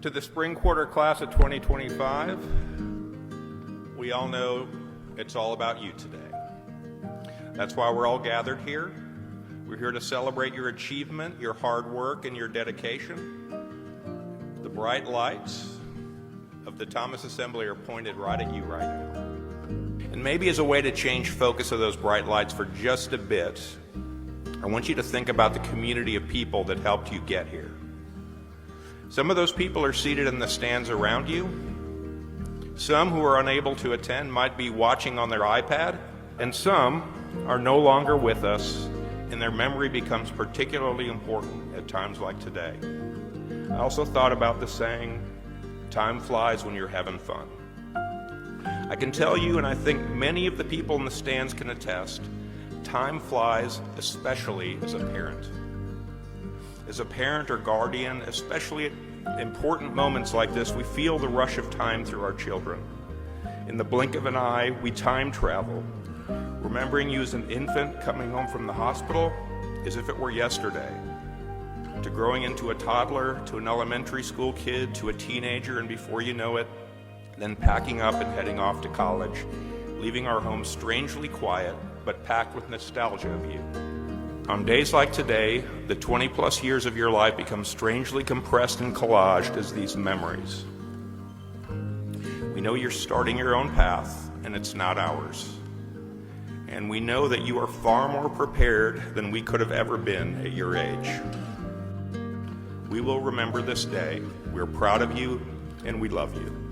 To the spring quarter class of 2025, we all know it's all about you today. That's why we're all gathered here. We're here to celebrate your achievement, your hard work, and your dedication. The bright lights of the Thomas Assembly are pointed right at you right now. And maybe as a way to change focus of those bright lights for just a bit, I want you to think about the community of people that helped you get here. Some of those people are seated in the stands around you. Some who are unable to attend might be watching on their iPad, and some are no longer with us, and their memory becomes particularly important at times like today. I also thought about the saying, time flies when you're having fun. I can tell you, and I think many of the people in the stands can attest, time flies, especially as a parent. As a parent or guardian, especially at important moments like this, we feel the rush of time through our children. In the blink of an eye, we time travel, remembering you as an infant coming home from the hospital as if it were yesterday, to growing into a toddler, to an elementary school kid, to a teenager, and before you know it, then packing up and heading off to college, leaving our home strangely quiet, but packed with nostalgia of you. On days like today, the 20-plus years of your life become strangely compressed and collaged as these memories. We know you're starting your own path, and it's not ours. And we know that you are far more prepared than we could have ever been at your age. We will remember this day. We're proud of you, and we love you.